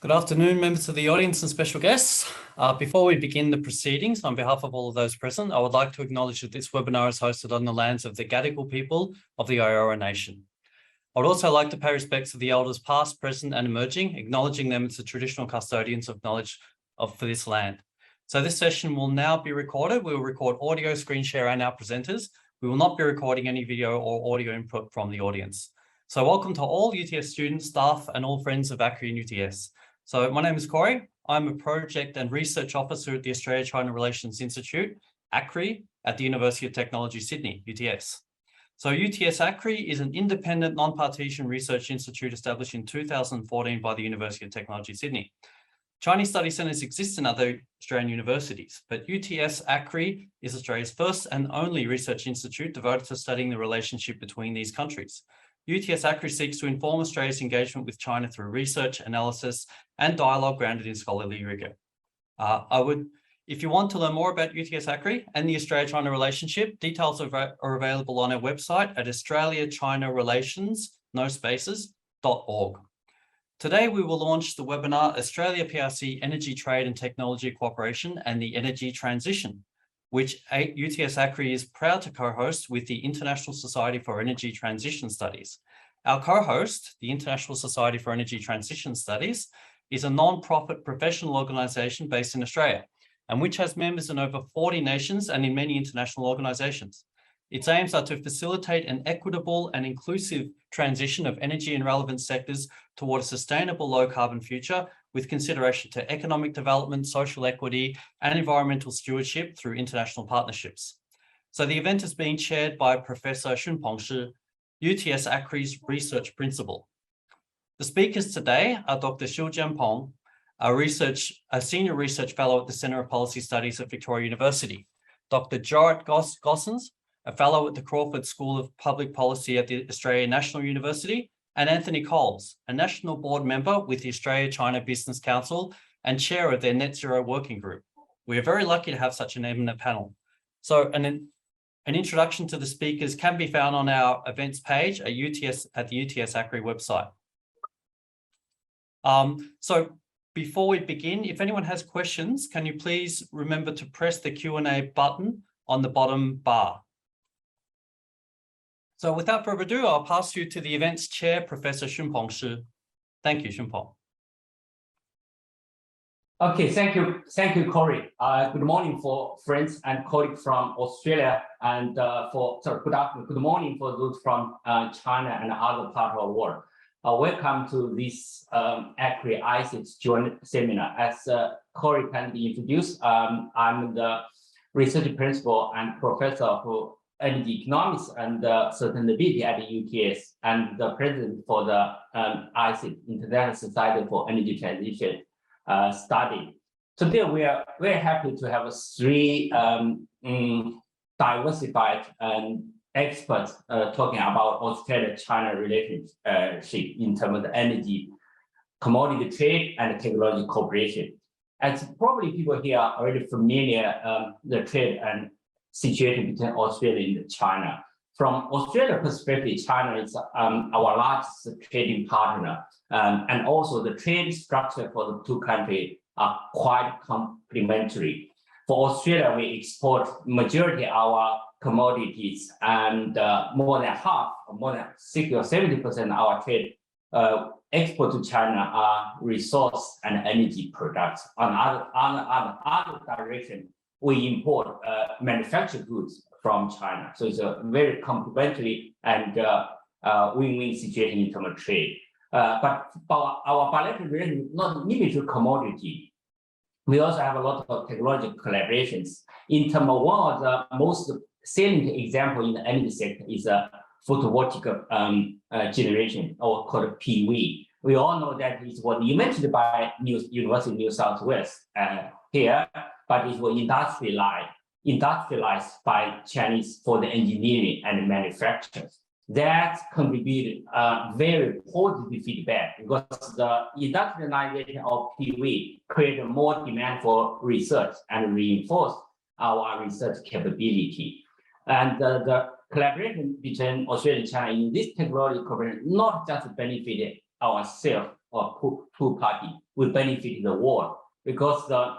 Good afternoon, members of the audience and special guests. Before we begin the proceedings, on behalf of all of those present, I would like to acknowledge that this webinar is hosted on the lands of the Gadigal people of the Eora Nation. I would also like to pay respects to the elders past, present and emerging, acknowledging them as the traditional custodians of knowledge for this land. So this session will now be recorded. We will record audio, screen share and our presenters. We will not be recording any video or audio input from the audience. So welcome to all UTS students, staff and all friends of ACRI and UTS. So my name is Corey. I'm a project and research officer at the Australia-China Relations Institute, ACRI, at the University of Technology, Sydney, UTS. So UTS ACRI is an independent non-partisan research institute established in 2014 by the University of Technology, Sydney. Chinese study centres exist in other Australian universities, but UTS ACRI is Australia's first and only research institute devoted to studying the relationship between these countries. UTS ACRI seeks to inform Australia's engagement with China through research, analysis, and dialogue grounded in scholarly rigour. If you want to learn more about UTS ACRI and the Australia-China relationship, details are available on our website at australia-china-relations.org. Today, we will launch the webinar Australia PRC Energy Trade and Technology Cooperation and the Energy Transition, which UTS ACRI is proud to co-host with the International Society for Energy Transition Studies. Our co-host, the International Society for Energy Transition Studies, is a non-profit professional organisation based in Australia, and which has members in over 40 nations and in many international organisations. Its aims are to facilitate an equitable and inclusive transition of energy and relevant sectors toward a sustainable low-carbon future with consideration to economic development, social equity, and environmental stewardship through international partnerships. So the event is being chaired by Professor Xunpeng, UTS ACRI's research principal. The speakers today are Dr. Xiujian Peng, a senior research fellow at the Centre of Policy Studies at Victoria University, Dr. Jorrit Gosens, a fellow at the Crawford School of Public Policy at the Australian National University, and Anthony Coles, a national board member with the Australia-China Business Council and chair of their Net Zero Working Group. We are very lucky to have such an eminent panel. So an introduction to the speakers can be found on our events page at the UTS ACRI website. So before we begin, if anyone has questions, can you please remember to press the Q&A button on the bottom bar. So without further ado, I'll pass you to the event's chair, Professor Xunpeng Shi. Thank you, Xunpeng. Okay, thank you, Corey. Good morning for friends and colleagues from Australia, and good morning for those from China and other parts of the world. Welcome to this ACRI ISETS joint seminar. As Corey kindly introduced, I'm the research principal and professor for energy economics and sustainability at the UTS, and the president for the ISETS, International Society for Energy Transition study. Today, we are very happy to have three diversified experts talking about Australia-China relationship in terms of energy, commodity trade, and technology cooperation. As probably people here are already familiar, the trade and situation between Australia and China. From Australia's perspective, China is our largest trading partner, and also the trade structure for the two countries are quite complementary. For Australia, we export majority of our commodities, and more than 60 or 70% of our trade export to China are resource and energy products. On other direction, we import manufactured goods from China. So it's a very complementary and win-win situation in terms of trade. But our bilateral relations not limited to commodity. We also have a lot of technological collaborations. In terms of one of the most salient example in the energy sector is a photovoltaic generation, or called PV. We all know that it was invented by University of New South Wales here, but it was industrialized by Chinese for the engineering and manufacturers. That contributed very positive feedback, because the industrialization of PV created more demand for research and reinforced our research capability. And the collaboration between Australia and China in this technology cooperation not just benefited ourselves or two party will benefit the world, because the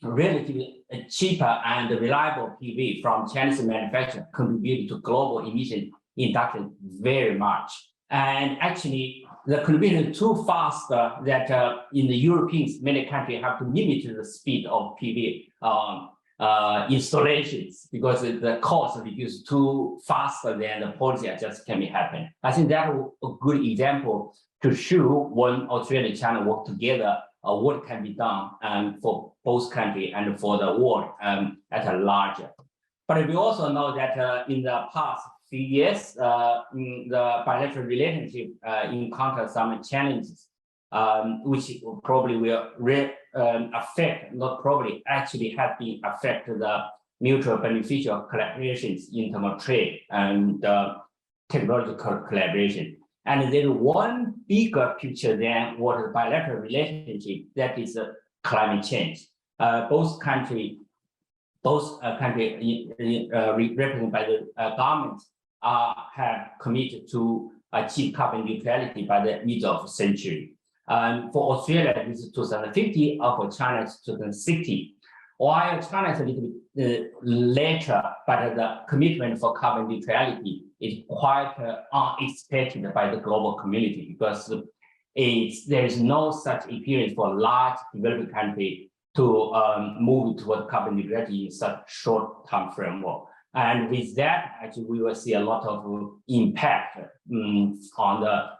relatively cheaper and reliable PV from Chinese manufacturer contribute to global emission reduction very much. And actually, the contribution too fast that in the Europeans, many countries have to limit the speed of PV installations, because the cost reduce too faster than the policy adjustment can be happen. I think that is a good example to show when Australia and China work together, what can be done for both countries and for the world at a larger. But we also know that in the past few years, the bilateral relationship encountered some challenges, which probably will affect, not probably, actually have been affect the mutual beneficial collaborations in terms of trade and technological collaboration. And there's one bigger picture than what is bilateral relationship, that is climate change. Both countries represented by the governments have committed to achieve carbon neutrality by the middle of the century. For Australia, this is 2050, or for China, it's 2060. While China is a little bit later, but the commitment for carbon neutrality is quite unexpected by the global community, because there is no such experience for large developing country to move toward carbon neutrality in such short time framework. And with that, actually, we will see a lot of impact on the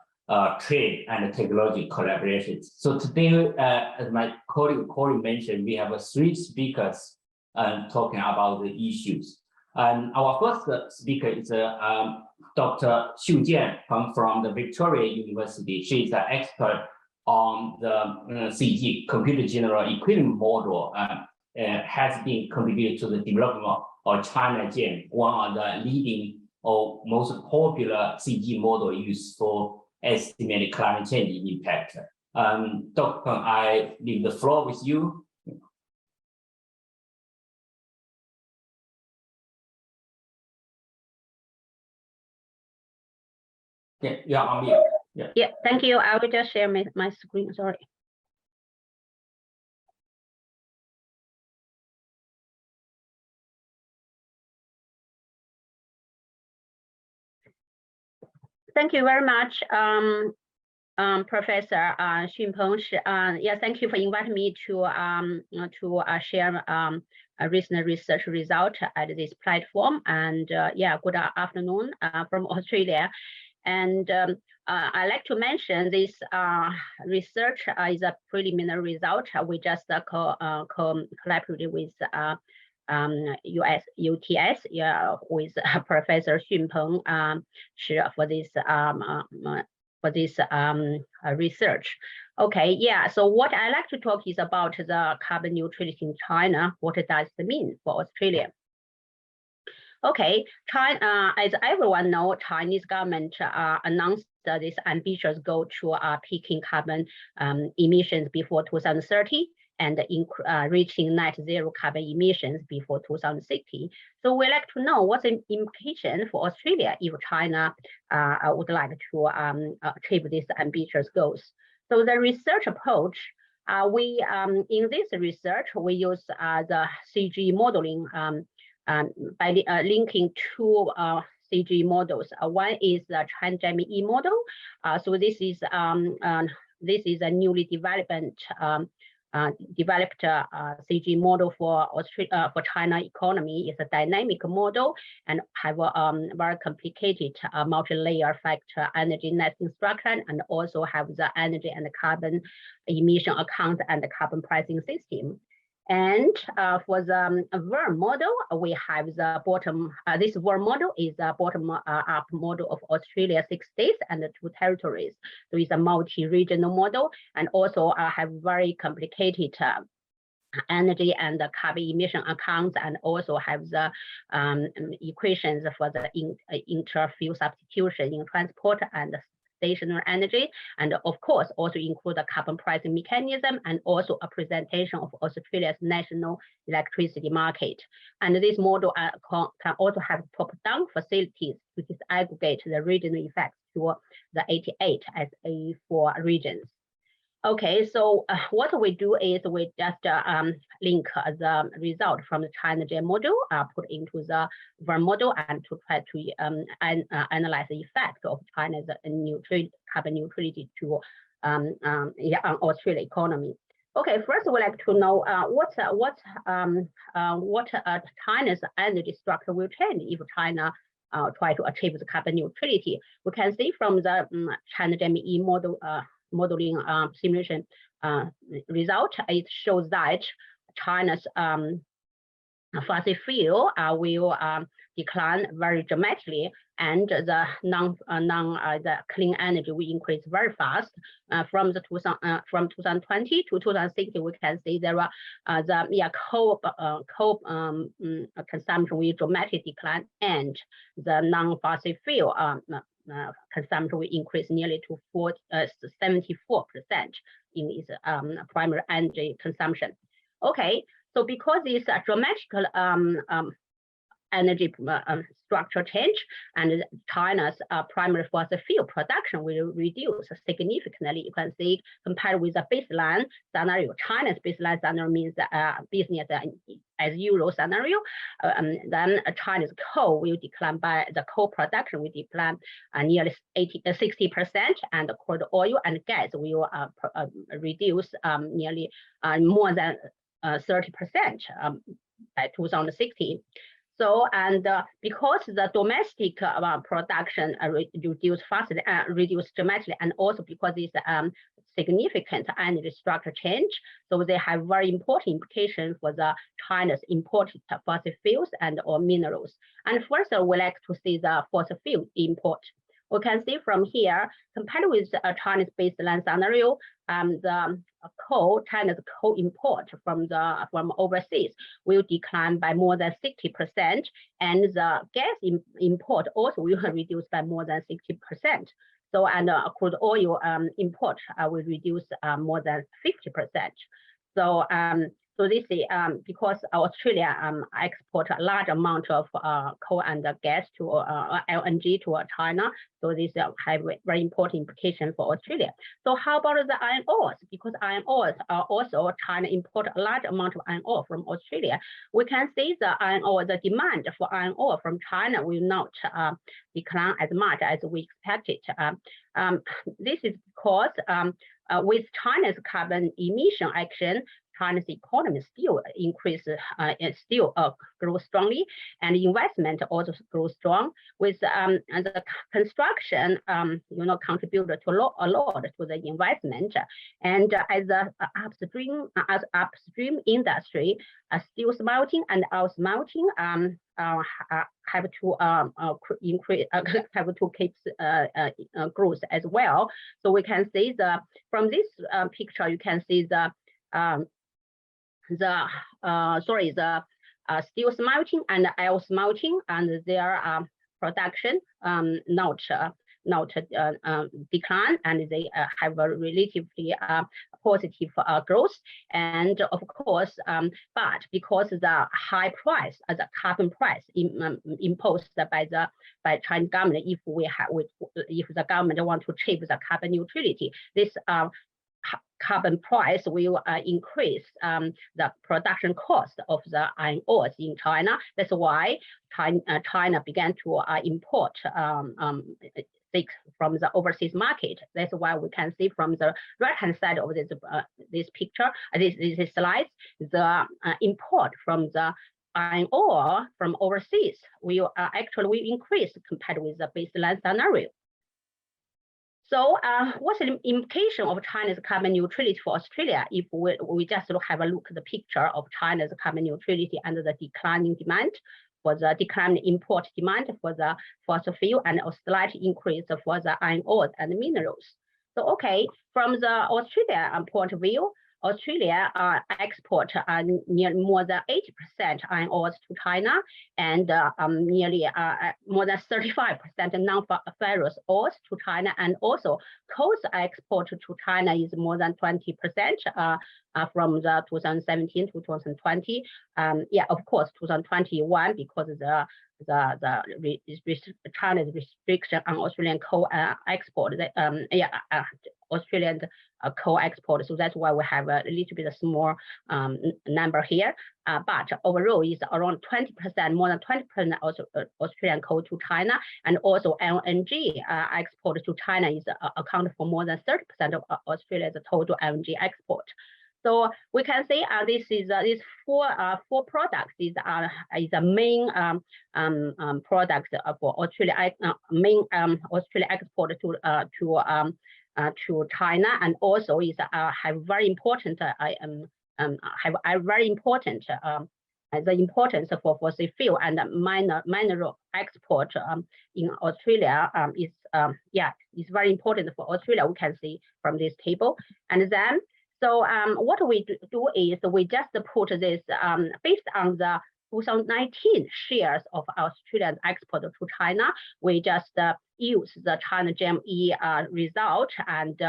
trade and technology collaborations. So today, as my colleague mentioned, we have 3 speakers talking about the issues. And our first speaker is Dr. Xiujian from the Victoria University. She is an expert on the CG, computer general equivalent model, has been contributed to the development of China Gen, one of the leading or most popular CG model used for estimated climate change impact. Dr. Peng, I leave the floor with you. Yeah, on mute. Yeah, thank you. I will just share my screen. Sorry. Thank you very much, Professor Xunpeng. Yeah, thank you for inviting me to share a recent research result at this platform. And yeah, good afternoon from Australia. And I like to mention this research is a preliminary result. We just collaborated with US UTS, yeah, with Professor Xunpeng for this research. Okay, yeah. So what I like to talk is about the carbon neutrality in China. What does it mean for Australia? Okay, China, as everyone knows, Chinese government announced this ambitious goal to peaking carbon emissions before 2030 and reaching net zero carbon emissions before 2060. So we like to know what's the implication for Australia if China would like to achieve these ambitious goals. So the research approach, in this research, we use the CG modeling by linking 2 CG models. One is the Chan-Jamie model. So this is a newly developed CG model for China economy. It's a dynamic model and have a very complicated multi-layer factor energy nesting structure, and also have the energy and the carbon emission account and the carbon pricing system. And for the worm model, we have the bottom, this worm model is a bottom-up model of Australia 6 states and 2 territories. So it's a multi-regional model, and also have very complicated energy and the carbon emission accounts, and also have the equations for the inter-fuel substitution in transport and stationary energy, and of course also include the carbon pricing mechanism, and also a presentation of Australia's national electricity market. And this model can also have top-down facilities to disaggregate the regional effects to the 88 SA4 regions. Okay, so what we do is we just link the result from the China Gen model, put into the VERM model, and to try to analyze the effect of China's carbon neutrality to on Australia economy. Okay, first we'd like to know what China's energy structure will change if China try to achieve the carbon neutrality. We can see from the China GME model modeling simulation result, it shows that China's fossil fuel will decline very dramatically, and the the clean energy will increase very fast. From 2020 to 2060, we can see there are the coal consumption will dramatically decline, and the non-fossil fuel consumption will increase nearly to 74% in its primary energy consumption. Okay, so because this dramatic energy structure change, and China's primary fossil fuel production will reduce significantly. You can see compared with the baseline scenario, China's baseline scenario means business as usual scenario. Then China's coal will decline by the coal production will decline nearly 60%, and crude oil and gas will reduce nearly more than 30% by 2060. So, and because the domestic production reduced dramatically, and also because it's significant energy structure change, so they have very important implications for the China's imported fossil fuels and or minerals. And first, we like to see the fossil fuel import. We can see from here, compared with China's baseline scenario, China's coal import from overseas will decline by more than 60%, and the gas import also will reduce by more than 60%. So, and crude oil import will reduce more than 50%. So, so this is because Australia export a large amount of coal and gas to LNG to China. So this have very important implication for Australia. So how about the iron ores? Because iron ores are also China import a large amount of iron ore from Australia. We can see the iron ore, the demand for iron ore from China will not decline as much as we expected. This is because with China's carbon emission action, China's economy still grows strongly, and investment also grows strong. With and the construction, contributed to a lot to the investment, and as the upstream industry, steel smelting and oil smelting have to increase, have to keep growth as well. So we can see from this picture, you can see the steel smelting and oil smelting, and their production not decline, and they have a relatively positive growth. And of course, but because the high price, the carbon price imposed by Chinese government, if the government want to achieve the carbon neutrality, this carbon price will increase the production cost of the iron ores in China. That's why China began to import from the overseas market. That's why we can see from the right-hand side of this picture, this slide, the import from the iron ore from overseas will actually increase compared with the baseline scenario. So what's the implication of China's carbon neutrality for Australia if we just have a look at the picture of China's carbon neutrality and the declining demand, for the declining import demand for the fossil fuel, and a slight increase for the iron ores and minerals? So okay, from the Australia point of view, Australia export near more than 80% iron ores to China, and nearly more than 35% non-ferrous ores to China, and also coals export to China is more than 20% from the 2017 to 2020. Yeah, of course, 2021, because the China's restriction on Australian coal export. Australian coal export. So that's why we have a little bit small number here. But overall, is around 20%, more than 20% Australian coal to China, and also LNG export to China is accounted for more than 30% of Australia's total LNG export. So we can say this is these four products is a main products for Australia, main Australia export to China, and also is have very important have a very important the importance for fossil fuel and mineral export in Australia is very important for Australia. We can see from this table, and then. So what we do is we just put this based on the 2019 shares of Australian export to China. We just use the China GME result and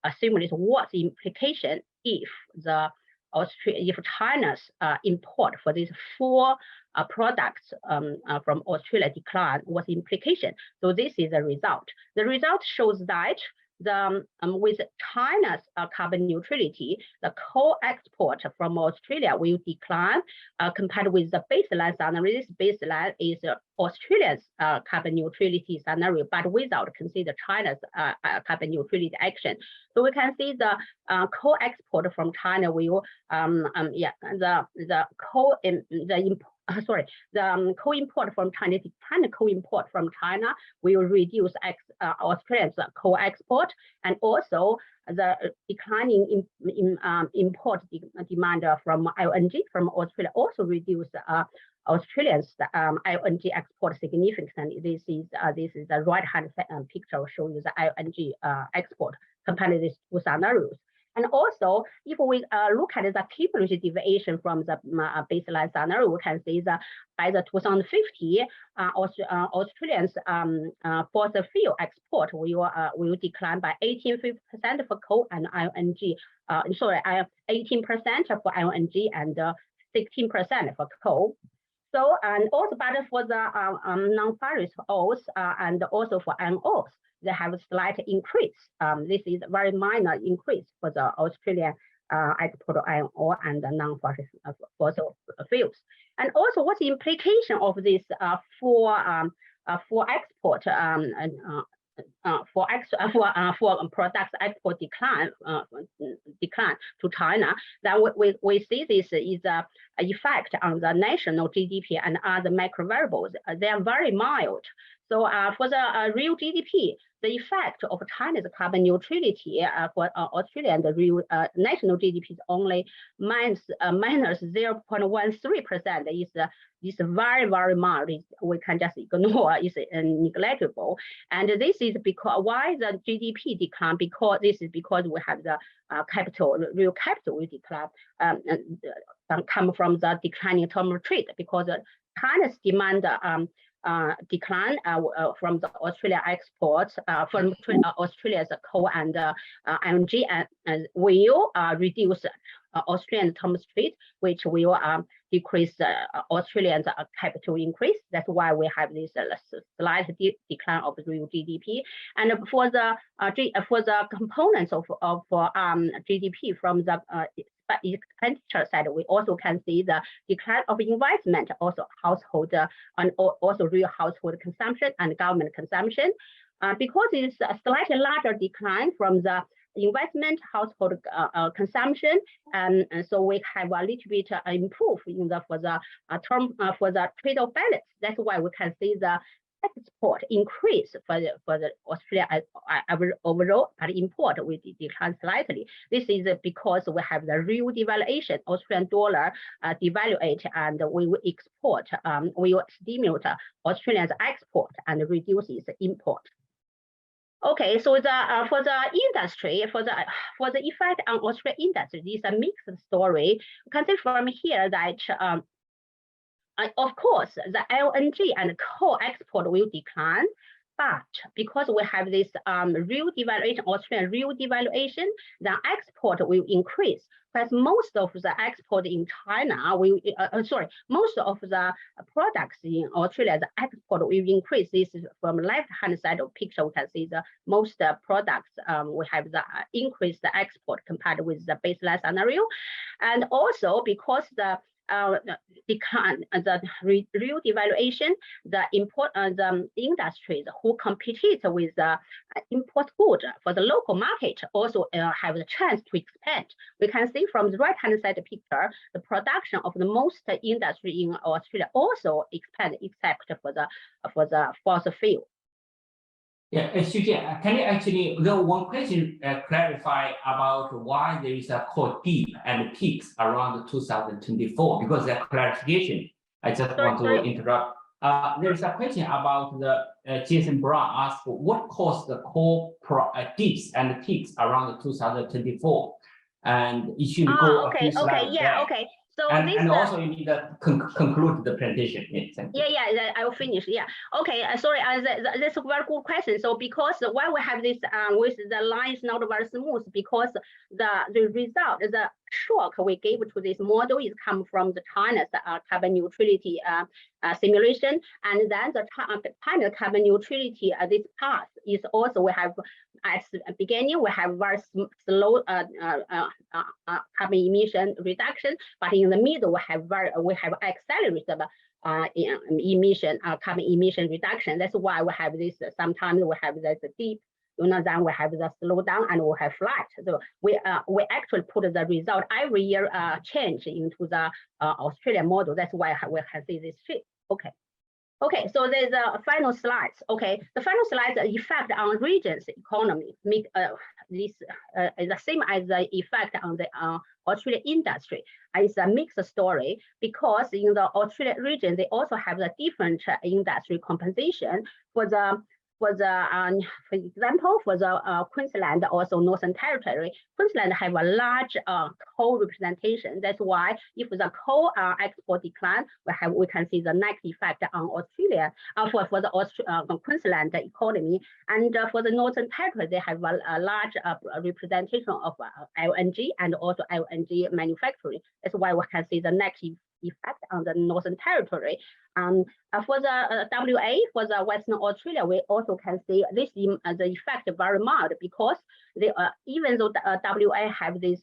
assimilate what's the implication if China's import for these four products from Australia decline, what's the implication? So this is the result. The result shows that with China's carbon neutrality, the coal export from Australia will decline compared with the baseline scenario. This baseline is Australia's carbon neutrality scenario, but without consider China's carbon neutrality action. So we can see the coal export from China will the coal import from China, coal import from China will reduce Australia's coal export, and also the declining import demand from LNG from Australia also reduce Australians LNG export significantly. This is the right hand picture showing you the LNG export compared to these two scenarios. And also, if we look at the cumulative deviation from the baseline scenario, we can see that by the 2050, Australians fossil fuel export will decline by 18% for coal and LNG. 18% for LNG and 16% for coal. So, and also, but for the non-ferrous ores and also for iron ores, they have a slight increase. This is a very minor increase for the Australian export of iron ore and the non-ferrous fossil fuels. And also, what's the implication of this for export for products export decline to China? That we see this is a effect on the national GDP and other macro variables. They are very mild. So for the real GDP, the effect of China's carbon neutrality for Australia and the real national GDP is only minus 0.13%. Is very, very mild. We can just ignore. It's negligible. And this is because why the GDP decline? Because this is because we have the real capital will decline, come from the declining term of trade, because China's demand decline from the Australia exports from Australia's coal and LNG and will reduce Australian terms trade, which will decrease Australian capital increase. That's why we have this slight decline of real GDP. And for the components of GDP from the expenditure side, we also can see the decline of investment, also household and also real household consumption and government consumption, because it's a slightly larger decline from the investment, household consumption, and so we have a little bit improve in the for the trade of balance. That's why we can see the export increase for the Australia overall, but import will decline slightly. This is because we have the real devaluation, Australian dollar devaluate, and we will export, we will stimulate Australia's export and reduce its import. Okay, so for the industry, for the effect on Australian industry, this is a mixed story. You can see from here that of course, the LNG and coal export will decline, But because we have this real devaluation, Australian real devaluation, the export will increase. Because most of the export in China will, most of the products in Australia, the export will increase. This is from left-hand side of picture, we can see the most products we have the increased export compared with the baseline scenario. And also because the decline, the real devaluation, the industries who compete with the import good for the local market also have the chance to expand. We can see from the right-hand side picture, the production of the most industry in Australia also expand, except for the fossil fuel. Yeah, Xiujian, can you actually, one question clarify about why there is a core dip and peaks around 2024, because that clarification, I just want to interrupt. There's a question about the Jason Brown asked what caused the core dips and peaks around 2024, and it should go a few slides back. So and also you need to conclude the presentation. Yeah, I will finish. Yeah. Okay. Sorry. That's a very good question. So because why we have this with the lines not very smooth, because the result, the shock we gave to this model is come from the China's carbon neutrality simulation, and then the China carbon neutrality this path is also we have at the beginning we have very slow carbon emission reduction, but in the middle we have accelerated emission carbon emission reduction. That's why we have this. Sometimes we have this deep. Then we have the slowdown and we have flat. So we actually put the result every year change into the Australian model. That's why we can see this shift. Okay, so there's a final slides. Okay, the final slide, the effect on regions economy. This is the same as the effect on the Australian industry. It's a mixed story because in the Australian region, they also have the different industry compensation for example, for the Queensland, also Northern Territory, Queensland have a large coal representation. That's why if the coal export decline, we can see the negative effect on Australia for the Queensland economy. And for the Northern Territory, they have a large representation of LNG and also LNG manufacturing. That's why we can see the negative effect on the Northern Territory. For the WA, for the Western Australia, we also can see this the effect very mild because they, even though the WA have this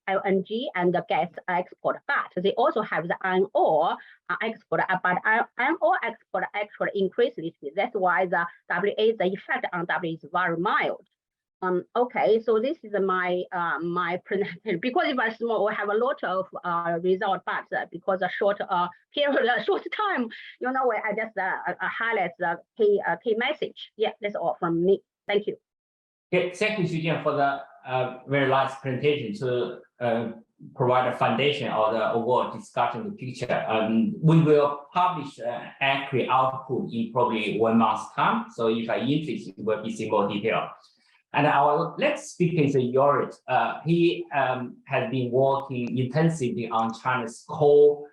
LNG and the gas export, but they also have the iron ore export. But iron ore export actually increased this year. That's why the WA, the effect on WA is very mild. Okay, so this is my presentation. Because it was small, we have a lot of result, but because a short period, short time, I just highlight the key message. Yeah, that's all from me. Thank you. Okay, thank you, Xiujian, for the very last presentation to provide a foundation or the overall discussion the picture. We will publish ACRI output in probably 1 month's time. So if I'm interested, we will be seeing more detail. And our next speaker is Jorrit. He has been working intensively on China's coal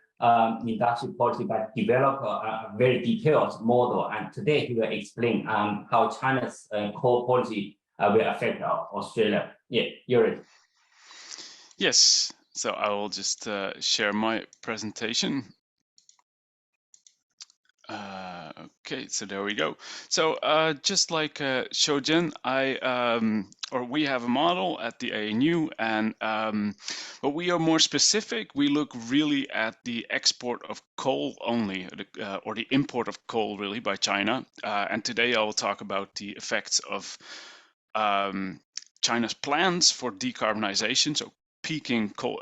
industry policy, but develop a very detailed model. And today he will explain how China's coal policy will affect Australia. Yeah, Jorrit. Yes, so I will just share my presentation. Okay, so there we go. So just like Xiujian, we have a model at the ANU, and but we are more specific. We look really at the export of coal only, or the import of coal really by China. And today I will talk about the effects of China's plans for decarbonization, so peaking coal,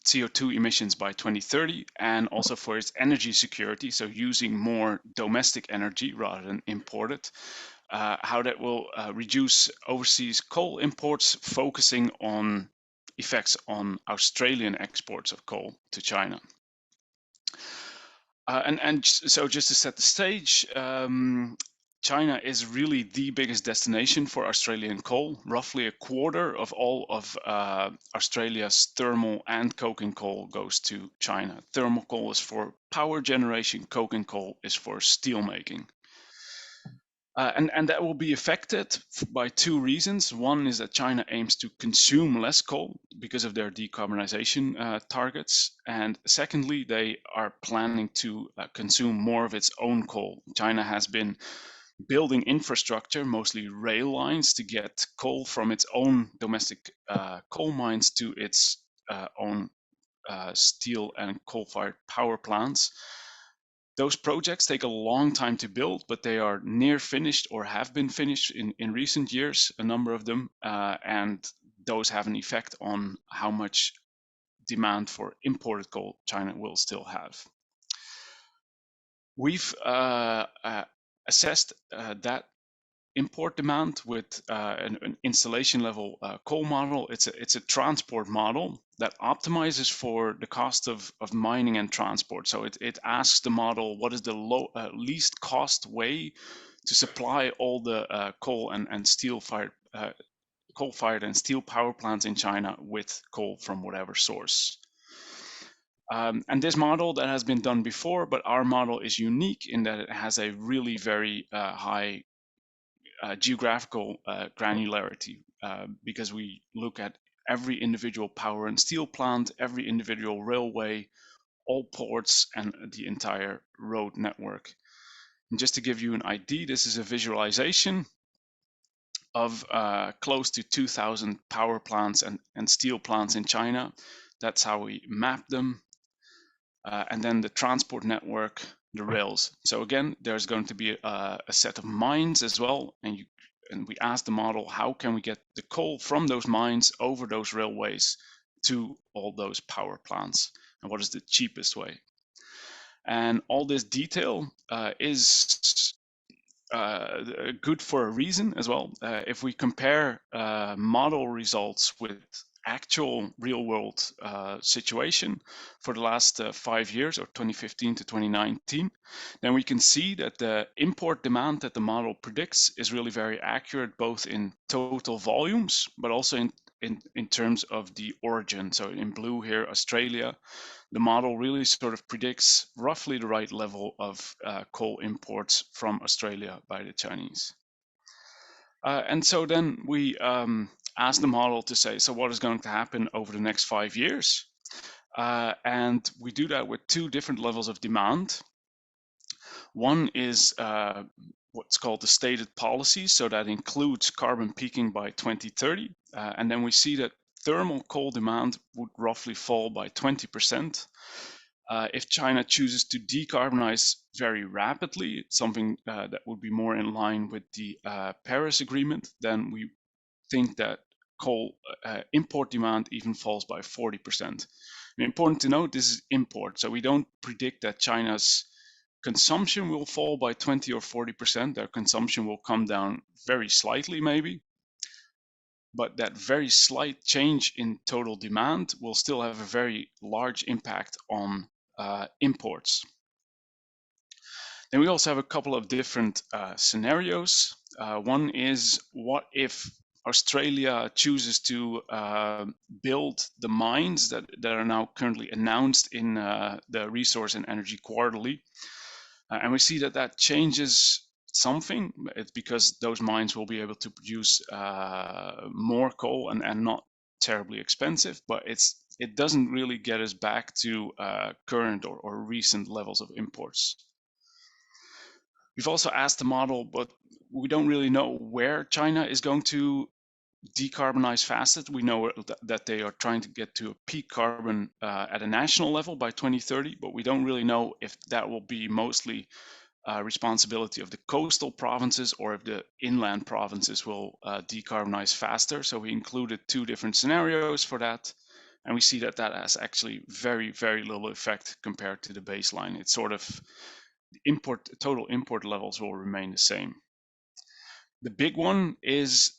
CO2 emissions by 2030, and also for its energy security, so using more domestic energy rather than imported, how that will reduce overseas coal imports, focusing on effects on Australian exports of coal to China. So just to set the stage, China is really the biggest destination for Australian coal. Roughly a quarter of all of Australia's thermal and coking coal goes to China. Thermal coal is for power generation, coking coal is for steel making. And that will be affected by two reasons. One is that China aims to consume less coal because of their decarbonization targets. And secondly, they are planning to consume more of its own coal. China has been building infrastructure, mostly rail lines, to get coal from its own domestic coal mines to its own steel and coal-fired power plants. Those projects take a long time to build, but they are near finished or have been finished in recent years, a number of them, and those have an effect on how much demand for imported coal China will still have. We've assessed that import demand with an installation level coal model. It's a transport model that optimizes for the cost of mining and transport. So it asks the model what is the least cost way to supply all the coal and steel fired coal-fired and steel power plants in China with coal from whatever source. And this model that has been done before, but our model is unique in that it has a really very high geographical granularity because we look at every individual power and steel plant, every individual railway, all ports, and the entire road network. And just to give you an idea, this is a visualization of close to 2,000 power plants and steel plants in China. That's how we map them. And then the transport network, the rails. So again, there's going to be a set of mines as well, and we ask the model, how can we get the coal from those mines over those railways to all those power plants, and what is the cheapest way? And all this detail is good for a reason as well. If we compare model results with actual real world situation for the last 5 years, or 2015 to 2019, then we can see that the import demand that the model predicts is really very accurate, both in total volumes, but also in terms of the origin. So in blue here, Australia, the model really sort of predicts roughly the right level of coal imports from Australia by the Chinese. And so then we ask the model to say, so what is going to happen over the next 5 years? And we do that with two different levels of demand. One is what's called the stated policy, so that includes carbon peaking by 2030. And then we see that thermal coal demand would roughly fall by 20%. If China chooses to decarbonize very rapidly, something that would be more in line with the Paris Agreement, then we think that coal import demand even falls by 40%. And important to note, this is import, so we don't predict that China's consumption will fall by 20 or 40%. Their consumption will come down very slightly, maybe. But that very slight change in total demand will still have a very large impact on imports. Then we also have a couple of different scenarios. One is, what if Australia chooses to build the mines that are now currently announced in the Resource and Energy Quarterly? And we see that changes something. It's because those mines will be able to produce more coal and not terribly expensive, but it doesn't really get us back to current or recent levels of imports. We've also asked the model, but we don't really know where China is going to decarbonize fastest. We know that they are trying to get to a peak carbon at a national level by 2030, but we don't really know if that will be mostly responsibility of the coastal provinces or if the inland provinces will decarbonize faster. So we included two different scenarios for that, and we see that has actually very, very little effect compared to the baseline. It's sort of total import levels will remain the same. The big one is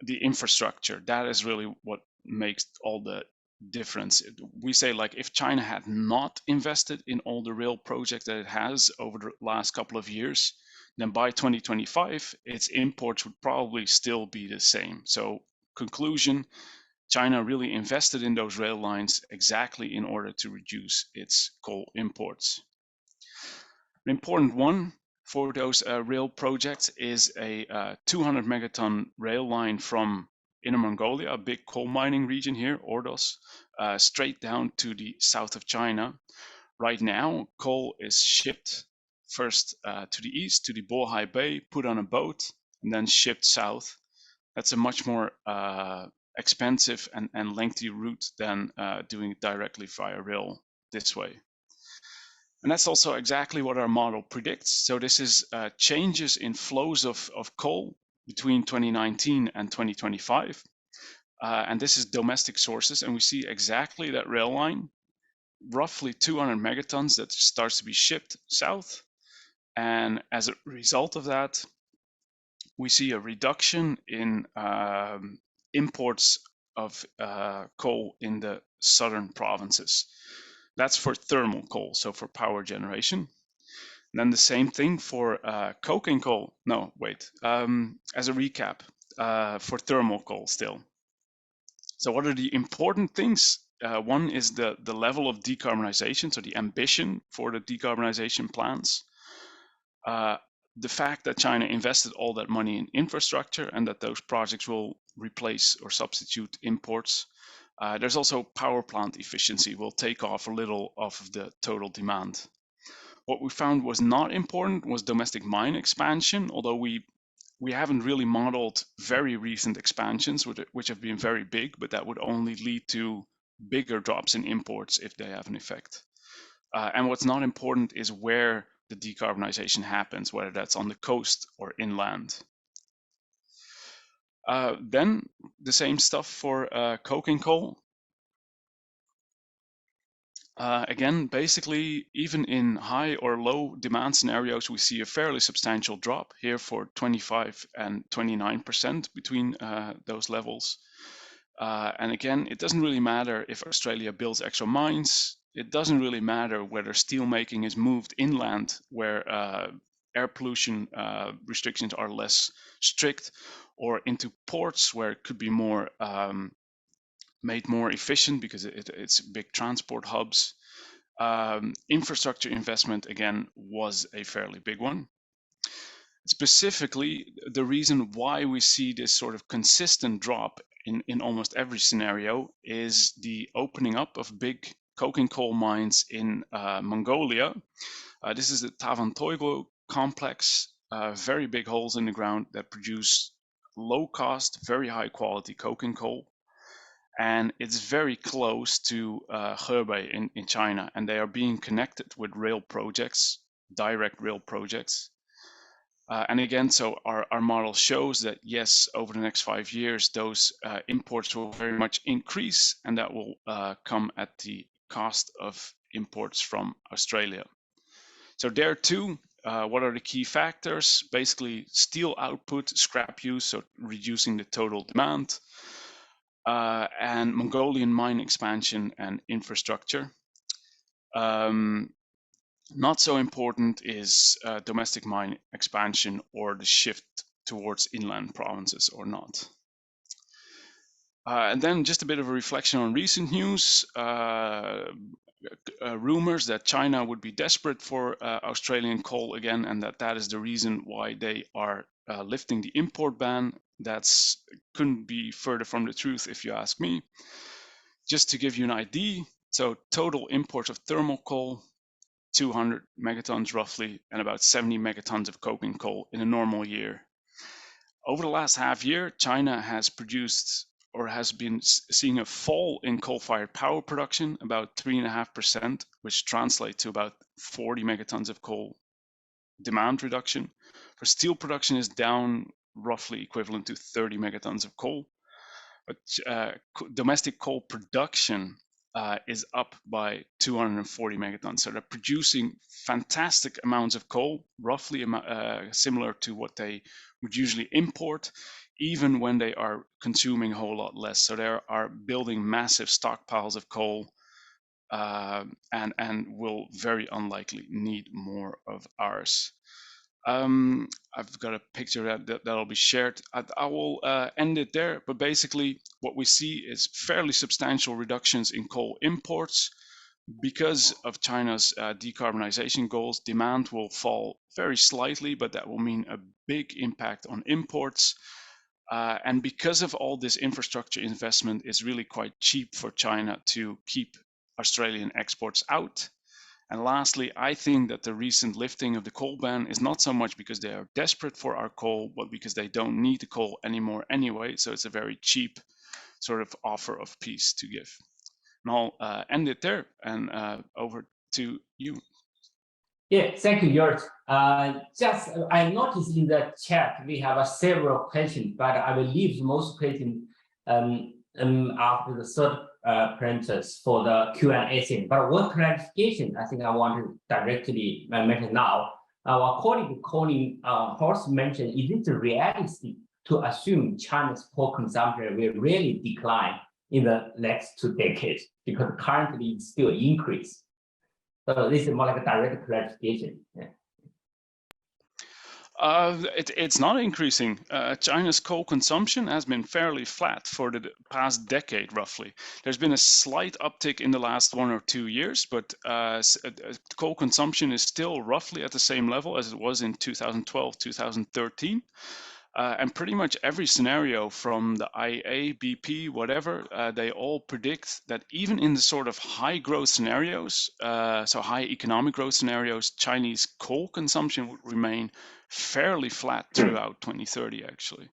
the infrastructure. That is really what makes all the difference. We say, like, if China had not invested in all the rail projects that it has over the last couple of years, then by 2025 its imports would probably still be the same. So conclusion, China really invested in those rail lines exactly in order to reduce its coal imports. An important one for those rail projects is a 200 megaton rail line from Inner Mongolia, a big coal mining region here, Ordos, straight down to the south of China. Right now, coal is shipped first to the east, to the Bohai Bay, put on a boat, and then shipped south. That's a much more expensive and lengthy route than doing it directly via rail this way. And that's also exactly what our model predicts. So this is changes in flows of coal between 2019 and 2025. And this is domestic sources. And we see exactly that rail line, roughly 200 megatons that starts to be shipped south. And as a result of that, we see a reduction in imports of coal in the southern provinces. That's for thermal coal, so for power generation. And then the same thing for coking coal. No, wait. As a recap, for thermal coal still. So what are the important things? One is the level of decarbonization, so the ambition for the decarbonization plans. The fact that China invested all that money in infrastructure and that those projects will replace or substitute imports. There's also power plant efficiency will take off a little off of the total demand. What we found was not important was domestic mine expansion, although we haven't really modeled very recent expansions, which have been very big, but that would only lead to bigger drops in imports if they have an effect. And what's not important is where the decarbonization happens, whether that's on the coast or inland. Then the same stuff for coking coal. Again, basically, even in high or low demand scenarios, we see a fairly substantial drop here for 25 and 29% between those levels. And again, it doesn't really matter if Australia builds extra mines. It doesn't really matter whether steel making is moved inland, where air pollution restrictions are less strict, or into ports where it could be more made more efficient because it's big transport hubs. Infrastructure investment, again, was a fairly big one. Specifically, the reason why we see this sort of consistent drop in almost every scenario is the opening up of big coking coal mines in Mongolia. This is the Tavantoigo complex, very big holes in the ground that produce low cost, very high quality coking coal. And it's very close to Hebei in China, and they are being connected with rail projects, direct rail projects. And again, so our model shows that yes, over the next 5 years, those imports will very much increase, and that will come at the cost of imports from Australia. So there too, what are the key factors? Basically, steel output, scrap use, so reducing the total demand, and Mongolian mine expansion and infrastructure. Not so important is domestic mine expansion or the shift towards inland provinces or not. And then just a bit of a reflection on recent news. Rumors that China would be desperate for Australian coal again, and that is the reason why they are lifting the import ban. That's couldn't be further from the truth if you ask me. Just to give you an idea, so total imports of thermal coal, 200 megatons roughly, and about 70 megatons of coking coal in a normal year. Over the last half year, China has produced or has been seeing a fall in coal-fired power production, about 3.5%, which translates to about 40 megatons of coal demand reduction. For steel production is down roughly equivalent to 30 megatons of coal. But domestic coal production is up by 240 megatons. So they're producing fantastic amounts of coal, roughly similar to what they would usually import, even when they are consuming a whole lot less. So they are building massive stockpiles of coal and will very unlikely need more of ours. I've got a picture that'll be shared. I will end it there, but basically what we see is fairly substantial reductions in coal imports, Because of China's decarbonization goals, demand will fall very slightly, but that will mean a big impact on imports. And because of all this infrastructure investment, it's really quite cheap for China to keep Australian exports out. And lastly, I think that the recent lifting of the coal ban is not so much because they are desperate for our coal, but because they don't need the coal anymore anyway. So it's a very cheap sort of offer of peace to give. And I'll end it there, and over to you. Yeah, thank you, Jorrit. I noticed in the chat we have several questions, but I will leave most questions after the third presenters for the Q&A session. But one clarification I think I want to directly mention now. Our colleague Colin Horst mentioned, is it realistic to assume China's coal consumption will really decline in the next 2 decades, because currently it's still increase? So this is more like a direct clarification. Yeah. It's not increasing. China's coal consumption has been fairly flat for the past decade, roughly. There's been a slight uptick in the last 1 or 2 years, but coal consumption is still roughly at the same level as it was in 2012, 2013. And pretty much every scenario from the IA, BP, whatever, they all predict that even in the sort of high growth scenarios, so high economic growth scenarios, Chinese coal consumption would remain fairly flat throughout 2030, actually.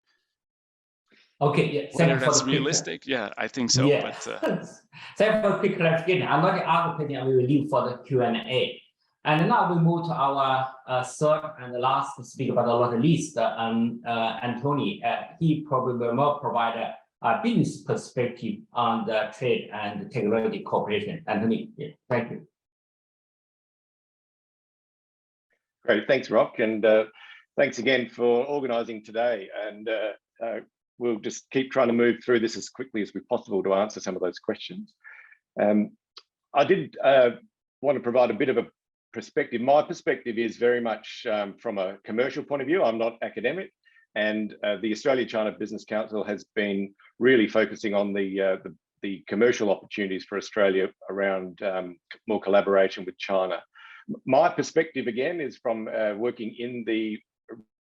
Okay, yeah. Whether that's realistic, yeah, I think so. Yeah. But thank you for the quick clarification. I'm not asking question, we will leave for the Q&A. And now we move to our third and last speaker, but not least, Anthony. He probably will more provide a business perspective on the trade and technology cooperation. Anthony, yeah, thank you. Great, thanks, Rock, and thanks again for organising today. And we'll just keep trying to move through this as quickly as we possible to answer some of those questions. I did want to provide a bit of a perspective. My perspective is very much from a commercial point of view. I'm not academic, and the Australia-China Business Council has been really focusing on the commercial opportunities for Australia around more collaboration with China. My perspective again is from working in the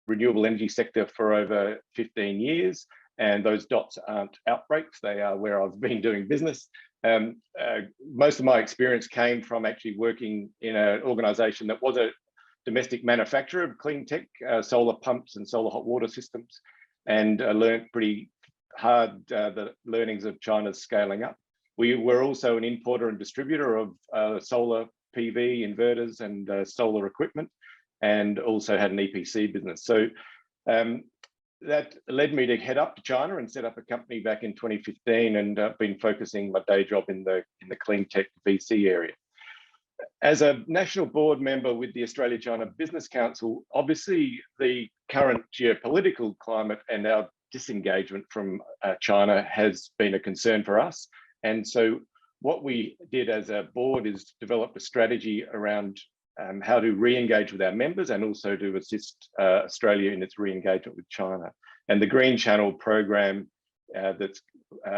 renewable energy sector for over 15 years, and those dots aren't outbreaks, they are where I've been doing business. Most of my experience came from actually working in an organisation that was a domestic manufacturer of clean tech, solar pumps and solar hot water systems, and learned pretty hard the learnings of China's scaling up. We were also an importer and distributor of solar PV inverters and solar equipment, and also had an EPC business. So that led me to head up to China and set up a company back in 2015, and been focusing my day job in the clean tech VC area. As a national board member with the Australia-China Business Council, obviously the current geopolitical climate and our disengagement from China has been a concern for us. And so what we did as a board is develop a strategy around how to re-engage with our members and also to assist Australia in its re-engagement with China. And the Green Channel program that's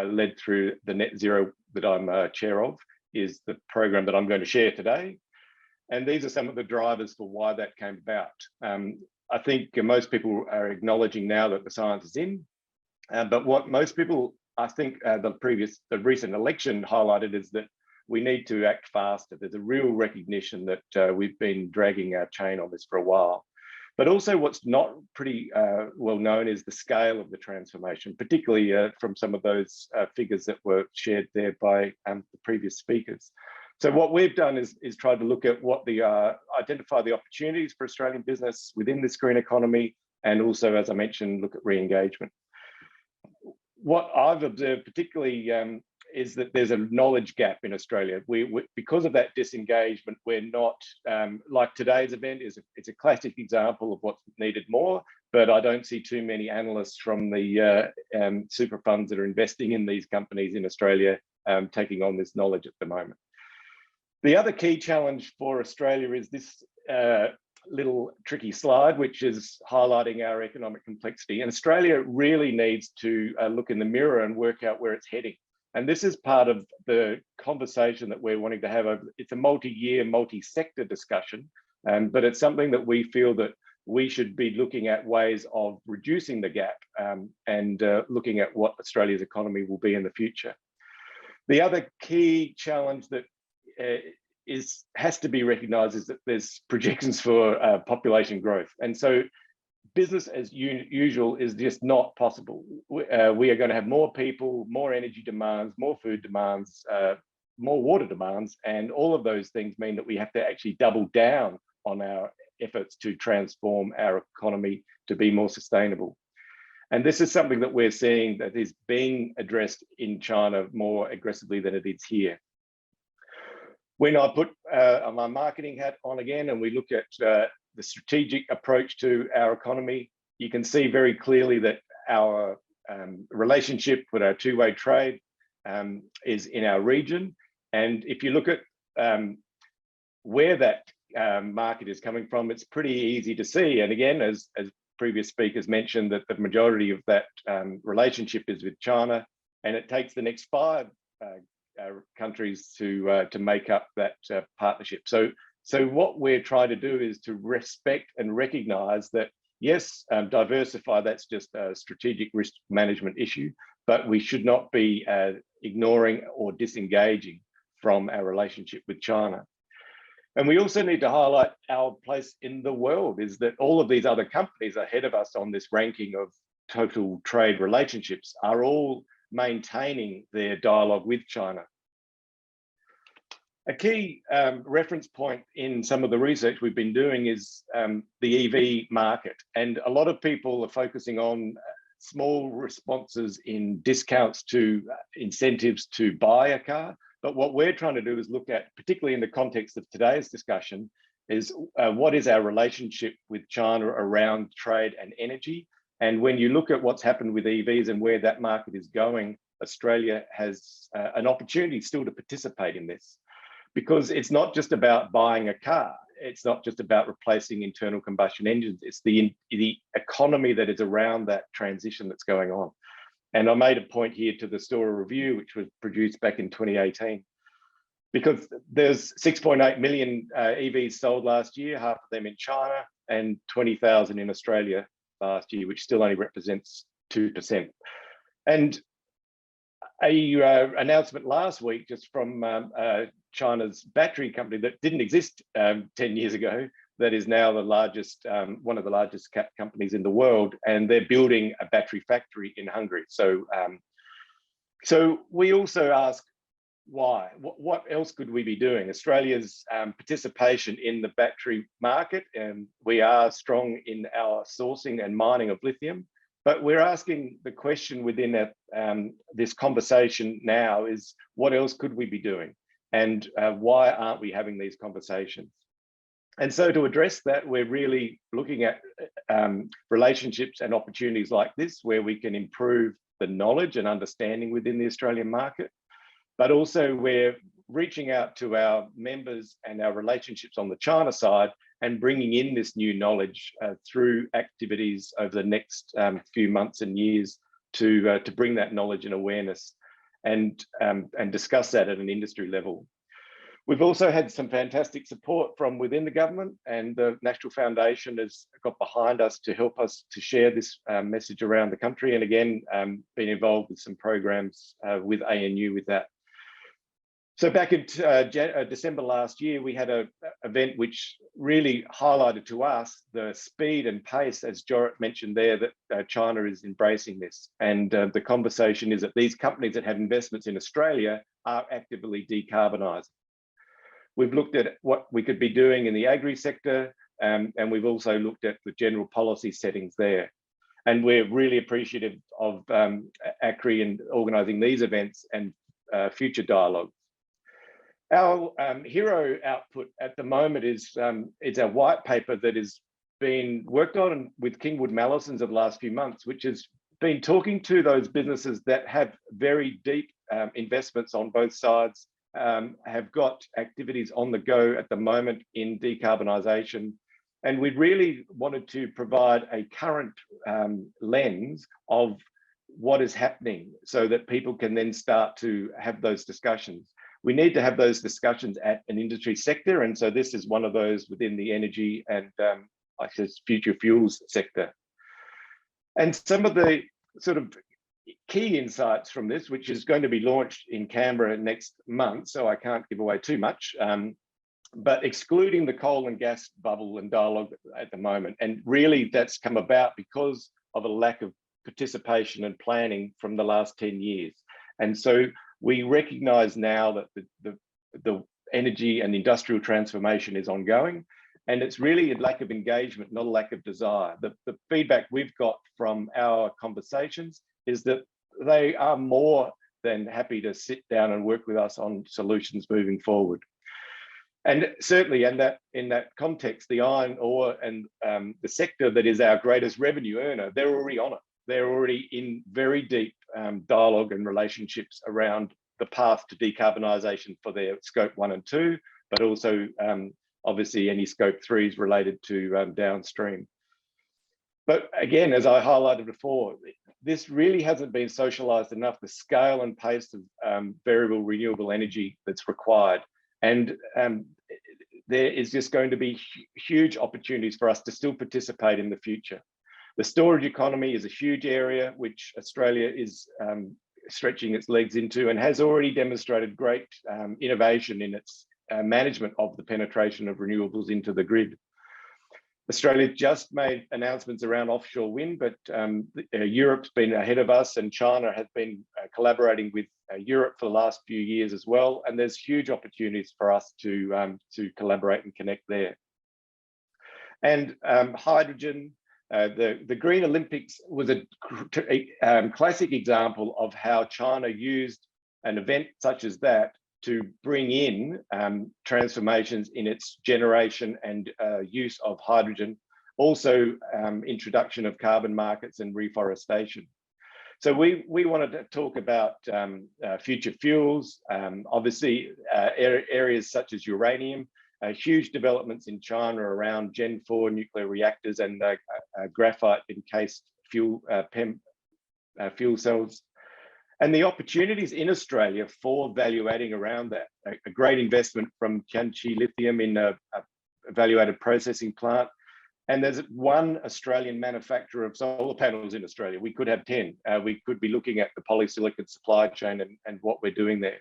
led through the Net Zero that I'm chair of is the program that I'm going to share today. And these are some of the drivers for why that came about. I think most people are acknowledging now that the science is in, but what most people, I think the recent election highlighted is that we need to act faster. There's a real recognition that we've been dragging our chain on this for a while. But also what's not pretty well known is the scale of the transformation, particularly from some of those figures that were shared there by the previous speakers. So what we've done is tried to look at what identify the opportunities for Australian business within this green economy, and also, as I mentioned, look at re-engagement. What I've observed particularly is that there's a knowledge gap in Australia. Because of that disengagement, we're not, like today's event it's a classic example of what's needed more, but I don't see too many analysts from the super funds that are investing in these companies in Australia taking on this knowledge at the moment. The other key challenge for Australia is this little tricky slide, which is highlighting our economic complexity. And Australia really needs to look in the mirror and work out where it's heading. And this is part of the conversation that we're wanting to have. It's a multi-year, multi-sector discussion, but it's something that we feel that we should be looking at ways of reducing the gap and looking at what Australia's economy will be in the future. The other key challenge that has to be recognised is that there's projections for population growth. And so business as usual is just not possible. We are going to have more people, more energy demands, more food demands, more water demands, and all of those things mean that we have to actually double down on our efforts to transform our economy to be more sustainable. And this is something that we're seeing that is being addressed in China more aggressively than it is here. When I put my marketing hat on again and we look at the strategic approach to our economy, you can see very clearly that our relationship with our two-way trade is in our region. And if you look at where that market is coming from, it's pretty easy to see. And again, as previous speakers mentioned, that the majority of that relationship is with China, and it takes the next 5 countries to make up that partnership. So what we're trying to do is to respect and recognize that, yes, diversify, that's just a strategic risk management issue, but we should not be ignoring or disengaging from our relationship with China. And we also need to highlight our place in the world is that all of these other companies ahead of us on this ranking of total trade relationships are all maintaining their dialogue with China. A key reference point in some of the research we've been doing is the EV market. And a lot of people are focusing on small responses in discounts to incentives to buy a car. But what we're trying to do is look at, particularly in the context of today's discussion, is what is our relationship with China around trade and energy? And when you look at what's happened with EVs and where that market is going, Australia has an opportunity still to participate in this. Because it's not just about buying a car. It's not just about replacing internal combustion engines. It's the economy that is around that transition that's going on. And I made a point here to the Story Review, which was produced back in 2018, because there's 6.8 million EVs sold last year, half of them in China, and 20,000 in Australia last year, which still only represents 2%. And an announcement last week just from China's battery company that didn't exist 10 years ago, that is now the largest, one of the largest companies in the world, and they're building a battery factory in Hungary. So, so we also ask why? What else could we be doing? Australia's participation in the battery market, and we are strong in our sourcing and mining of lithium. But we're asking the question within this conversation now is, what else could we be doing? And why aren't we having these conversations? And so to address that, we're really looking at relationships and opportunities like this, where we can improve the knowledge and understanding within the Australian market. But also we're reaching out to our members and our relationships on the China side and bringing in this new knowledge through activities over the next few months and years to bring that knowledge and awareness and discuss that at an industry level. We've also had some fantastic support from within the government, and the National Foundation has got behind us to help us to share this message around the country. And again, been involved with some programs with ANU with that. So back in December last year, we had an event which really highlighted to us the speed and pace, as Jorrit mentioned there, that China is embracing this. And the conversation is that these companies that have investments in Australia are actively decarbonising. We've looked at what we could be doing in the agri sector, and we've also looked at the general policy settings there. And we're really appreciative of ACRI and organising these events and future dialogue. Our hero output at the moment is a white paper that is being worked on with Kingwood Mallesons of the last few months, which has been talking to those businesses that have very deep investments on both sides, have got activities on the go at the moment in decarbonisation. And we really wanted to provide a current lens of what is happening so that people can then start to have those discussions. We need to have those discussions at an industry sector. And so this is one of those within the energy and I guess future fuels sector. And some of the sort of key insights from this, which is going to be launched in Canberra next month, so I can't give away too much, but excluding the coal and gas bubble and dialogue at the moment. And really that's come about because of a lack of participation and planning from the last 10 years. And so we recognize now that the energy and industrial transformation is ongoing, and it's really a lack of engagement, not a lack of desire. The feedback we've got from our conversations is that they are more than happy to sit down and work with us on solutions moving forward. And certainly in that context, the iron ore and the sector that is our greatest revenue earner, they're already on it. They're already in very deep dialogue and relationships around the path to decarbonisation for their scope 1 and 2, but also obviously any scope 3s related to downstream. But again, as I highlighted before, this really hasn't been socialised enough, the scale and pace of variable renewable energy that's required. And there is just going to be huge opportunities for us to still participate in the future. The storage economy is a huge area which Australia is stretching its legs into and has already demonstrated great innovation in its management of the penetration of renewables into the grid. Australia just made announcements around offshore wind, but Europe's been ahead of us, and China has been collaborating with Europe for the last few years as well. And there's huge opportunities for us to collaborate and connect there. And hydrogen, the Green Olympics was a classic example of how China used an event such as that to bring in transformations in its generation and use of hydrogen, also introduction of carbon markets and reforestation. So we wanted to talk about future fuels, obviously areas such as uranium, huge developments in China around Gen 4 nuclear reactors and graphite encased fuel, PEM fuel cells. And the opportunities in Australia for value adding around that, a great investment from Tianqi Lithium in a value-added processing plant. And there's one Australian manufacturer of solar panels in Australia. We could have 10. We could be looking at the polysilicon supply chain and what we're doing there.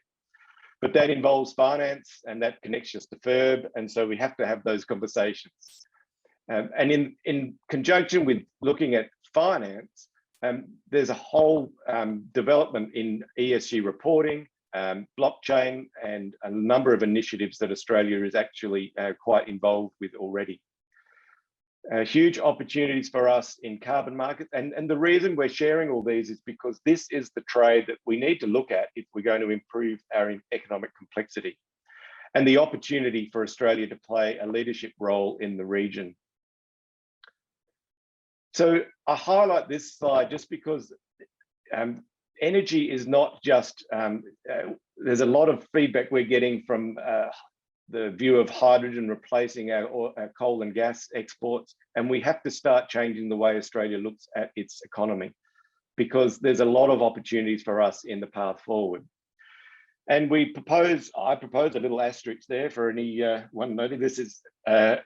But that involves finance, and that connects us to FIRB. And so we have to have those conversations. And in conjunction with looking at finance, there's a whole development in ESG reporting, blockchain, and a number of initiatives that Australia is actually quite involved with already. Huge opportunities for us in carbon markets. And the reason we're sharing all these is because this is the trade that we need to look at if we're going to improve our economic complexity and the opportunity for Australia to play a leadership role in the region. So I highlight this slide just because energy is not just, there's a lot of feedback we're getting from the view of hydrogen replacing our coal and gas exports, and we have to start changing the way Australia looks at its economy, because there's a lot of opportunities for us in the path forward. And I propose a little asterisk there for anyone noting this is a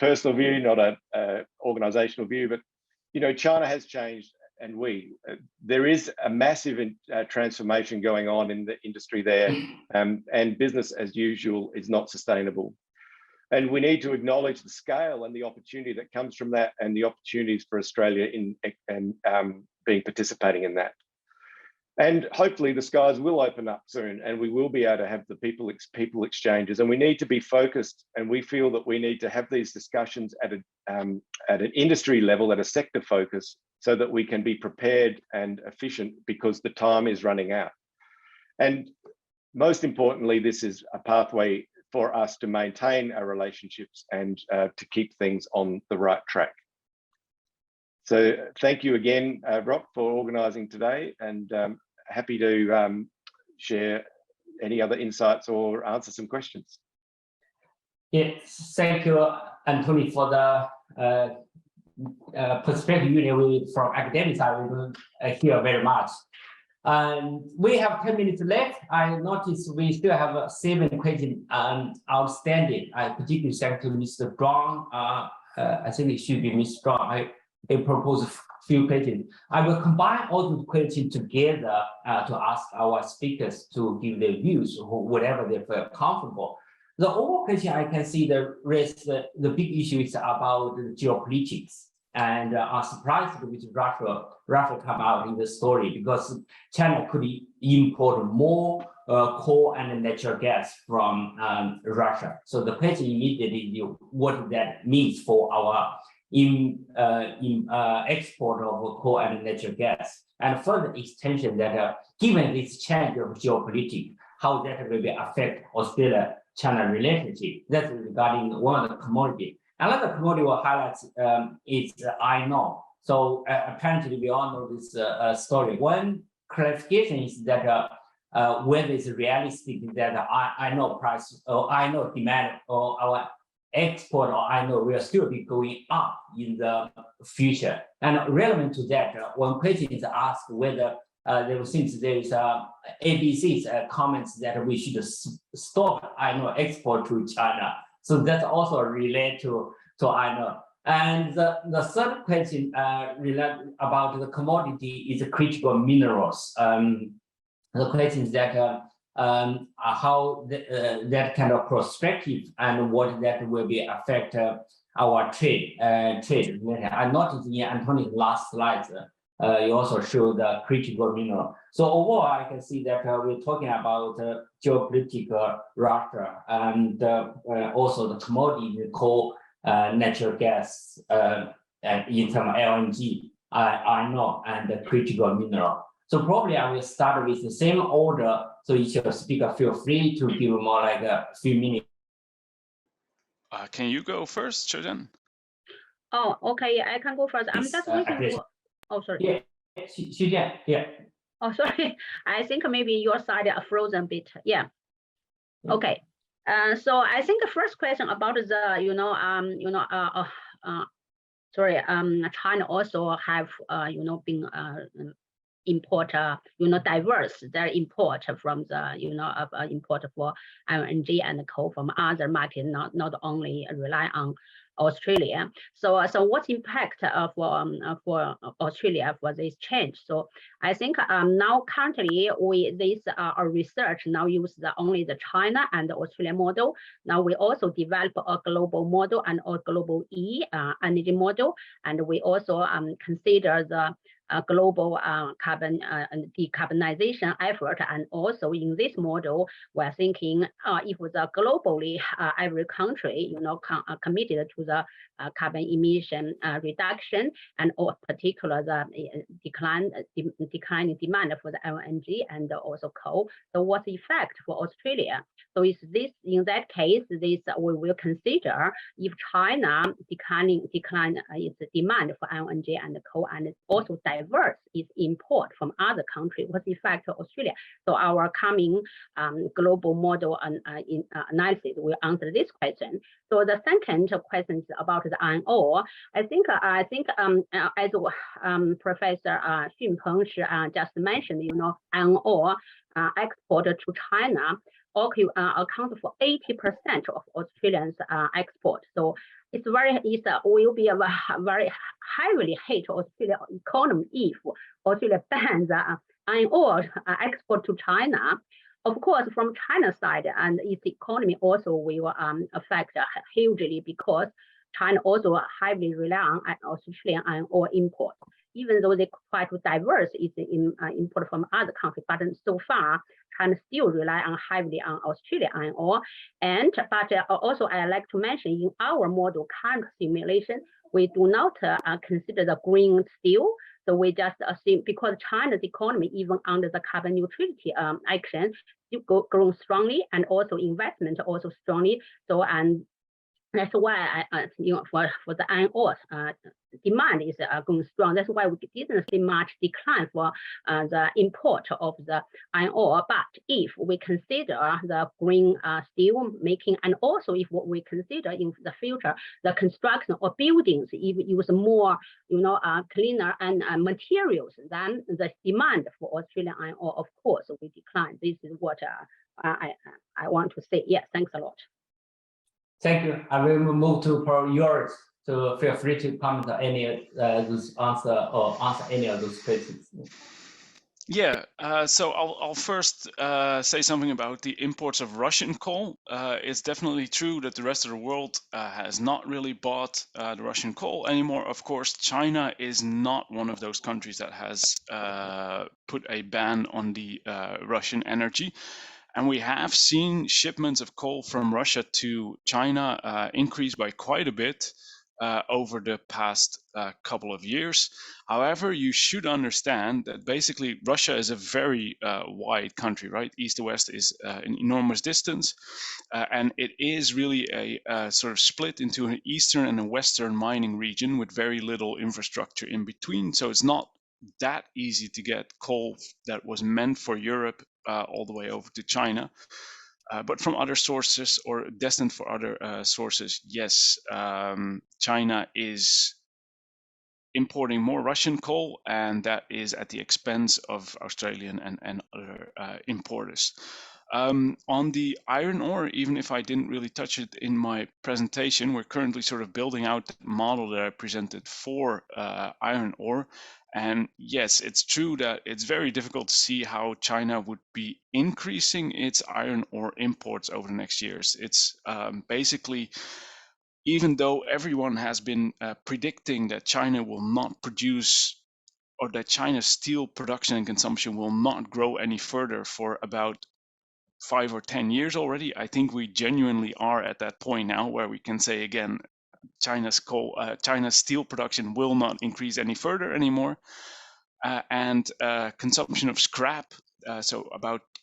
personal view, not a organizational view, but you know, China has changed, and there is a massive transformation going on in the industry there, and business as usual is not sustainable. And we need to acknowledge the scale and the opportunity that comes from that, and the opportunities for Australia in being participating in that. And hopefully the skies will open up soon, and we will be able to have the people exchanges. And we need to be focused, and we feel that we need to have these discussions at an industry level, at a sector focus, so that we can be prepared and efficient, because the time is running out. And most importantly, this is a pathway for us to maintain our relationships and to keep things on the right track. So thank you again, Rob, for organising today, and happy to share any other insights or answer some questions. Yes, thank you, Anthony, for the perspective, from academic side, we don't hear very much. And we have 10 minutes left. I noticed we still have 7 questions outstanding. I particularly thank to Mr. Brown. I think it should be Mr. Brown. I propose a few questions. I will combine all the questions together to ask our speakers to give their views, whatever they feel comfortable. The overall question I can see the big issue is about the geopolitics. And I'm surprised with Russia come out in the story because China could import more coal and natural gas from Russia. So the question immediately is what that means for our export of coal and natural gas. And further extension that given this change of geopolitics, how that will affect Australia-China relationship. That's regarding one of the commodity. Another commodity will highlight is iron ore. So apparently we all know this story. One clarification is that whether it's realistic that iron ore price or iron ore demand or our export or iron ore will still be going up in the future. And relevant to that, one question is asked whether since there is ABC's comments that we should stop iron ore export to China. So that's also related to iron ore. And the third question related about the commodity is critical minerals. The question is that how that kind of perspective and what that will be affect our trade. I noticed in Anthony's last slide, you also show the critical mineral. So overall, I can see that we're talking about geopolitical Russia and also the commodity, coal, natural gas, and in terms of LNG, iron ore, and the critical mineral. So probably I will start with the same order. So each speaker feel free to give more like a few minutes. Can you go first, Xiujian? Oh, okay. I can go first. I'm just waiting for. Oh, sorry. Yeah, Xiujian, yeah. Oh, sorry. I think maybe your side are frozen a bit. Yeah. Okay. So I think the first question about the China also have been import diverse their import from the import for LNG and coal from other markets, not only rely on Australia. So what impact for Australia for this change? So I think now currently our research now use only the China and the Australia model. Now we also develop a global model and a global energy model, and we also consider the global carbon decarbonization effort. And also in this model, we're thinking if the globally every country committed to the carbon emission reduction, and particular the declining demand for the LNG and also coal. So what's the effect for Australia? So is this, in that case, we will consider if China decline its demand for LNG and coal, and also diverse its import from other countries, what's the effect of Australia? So our coming global model analysis will answer this question. So the second question is about the iron ore. I think as Professor Xunpeng just mentioned, iron ore exported to China account for 80% of Australians export. So it will be a very heavily hit Australian economy if Australia bans iron ore export to China. Of course, from China's side, and its economy also will affect hugely, because China also heavily rely on Australian iron ore import. Even though they're quite diverse, it's import from other countries, but so far China still rely heavily on Australian iron ore. But also I like to mention, in our model current simulation, we do not consider the green steel. So we just assume, because China's economy, even under the carbon neutrality action, still growing strongly, and also investment also strongly. So That's why for the iron ore demand is going strong. That's why we didn't see much decline for the import of the iron ore. But if we consider the green steel making, and also if what we consider in the future, the construction of buildings, if use more, cleaner and materials, then the demand for Australian iron ore, of course, will decline. This is what I want to say. Yes, thanks a lot. Thank you. I will move to Jorrit. So feel free to comment on any of those answer any of those questions. Yeah, so I'll first say something about the imports of Russian coal. It's definitely true that the rest of the world has not really bought the Russian coal anymore. Of course, China is not one of those countries that has put a ban on the Russian energy. And we have seen shipments of coal from Russia to China increase by quite a bit over the past couple of years. However, you should understand that basically Russia is a very wide country, right? East to west is an enormous distance. And it is really a sort of split into an eastern and a western mining region with very little infrastructure in between. So it's not that easy to get coal that was meant for Europe all the way over to China. But from other sources or destined for other sources, yes, China is importing more Russian coal, and that is at the expense of Australian and other importers. On the iron ore, even if I didn't really touch it in my presentation, we're currently sort of building out the model that I presented for iron ore. And yes, it's true that it's very difficult to see how China would be increasing its iron ore imports over the next years. It's basically, even though everyone has been predicting that China will not produce, or that China's steel production and consumption will not grow any further for about 5 or 10 years already, I think we genuinely are at that point now where we can say again, China's steel production will not increase any further anymore, and consumption of scrap. So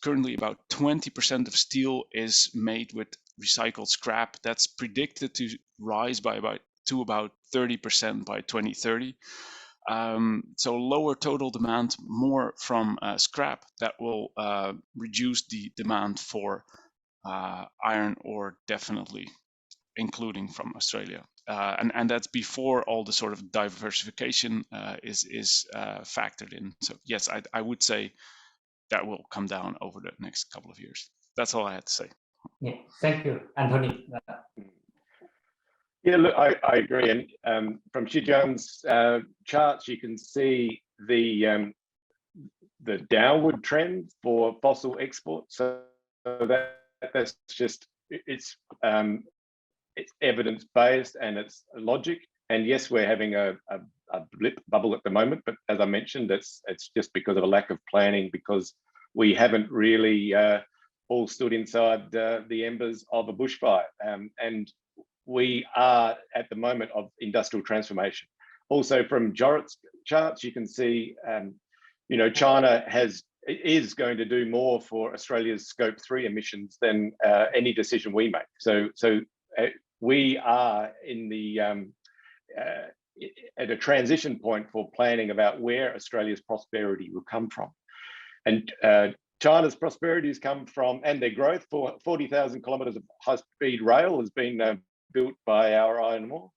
currently about 20% of steel is made with recycled scrap. That's predicted to rise to about 30% by 2030. So lower total demand, more from scrap, that will reduce the demand for iron ore, definitely, including from Australia. And that's before all the sort of diversification is factored in. So yes, I would say that will come down over the next couple of years. That's all I had to say. Yeah, thank you, Anthony. Yeah, look, I agree. And from Xiujian's charts, you can see the downward trend for fossil exports. So that's just it's evidence-based and it's logic. And yes, we're having a blip bubble at the moment, but as I mentioned, it's just because of a lack of planning, because we haven't really all stood inside the embers of a bushfire. And we are at the moment of industrial transformation. Also from Jorrit's charts, you can see, China is going to do more for Australia's Scope 3 emissions than any decision we make. So we are in the at a transition point for planning about where Australia's prosperity will come from. And China's prosperity has come from, and their growth, for 40,000 kilometres of high-speed rail has been built by our iron ore.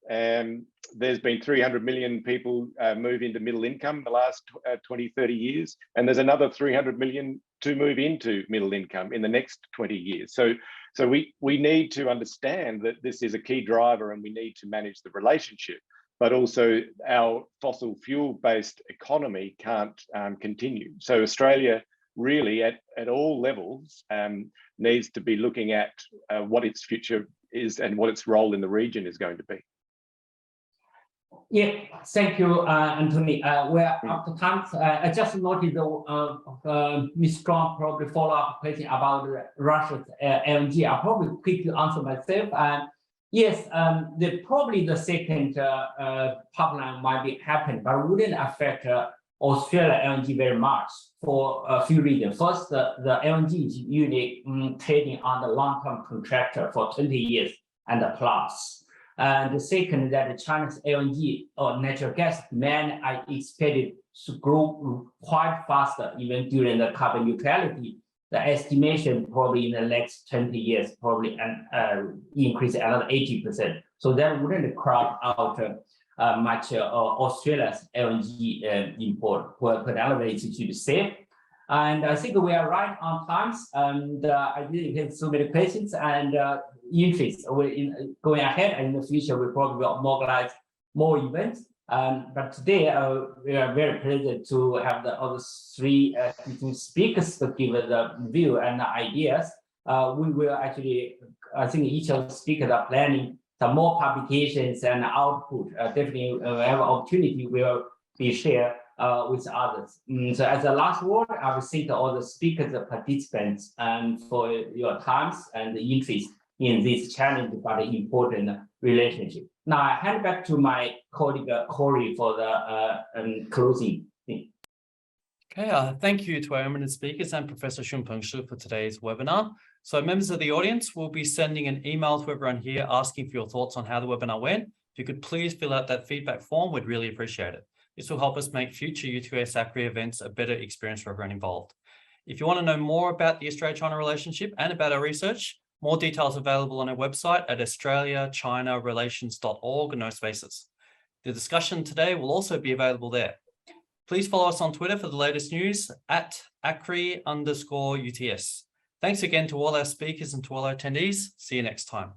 And there's been 300 million people move into middle income in the last 20, 30 years. And there's another 300 million to move into middle income in the next 20 years. So we need to understand that this is a key driver and we need to manage the relationship. But also our fossil fuel-based economy can't continue. So Australia really at all levels needs to be looking at what its future is and what its role in the region is going to be. Yeah, thank you, Anthony. We're up to time. I just noted Ms. Strong probably follow-up question about Russia's LNG. I'll probably quickly answer myself. Yes, probably the second pipeline might be happening, but it wouldn't affect Australia LNG very much for a few reasons. First, the LNG is usually trading on the long-term contract for 20 years. and plus. And the second, that China's LNG or natural gas demand are expected to grow quite faster, even during the carbon neutrality. The estimation probably in the next 20 years, probably increase another 80%. So that wouldn't crowd out much Australia's LNG import, but anyway, it should be safe. And I think we are right on times. And I didn't get so many questions and interest. Going ahead in the future, we probably will organize more events. But today we are very pleased to have the other three speakers to give the view and the ideas. We will actually, I think each of the speakers are planning some more publications and output. Definitely, whenever opportunity will be shared with others. So as a last word, I will thank all the speakers, the participants, and for your times and the interest in this challenge but important relationship. Now I hand back to my colleague Corey for the closing. Okay, thank you to our eminent speakers and Professor Xunpeng Shi for today's webinar. So members of the audience will be sending an email to everyone here asking for your thoughts on how the webinar went. If you could please fill out that feedback form, we'd really appreciate it. This will help us make future UTS ACRI events a better experience for everyone involved. If you want to know more about the Australia-China relationship and about our research, more details available on our website at australiachinarelations.org, no spaces. The discussion today will also be available there. Please follow us on Twitter for the latest news at ACRI_UTS. Thanks again to all our speakers and to all our attendees. See you next time.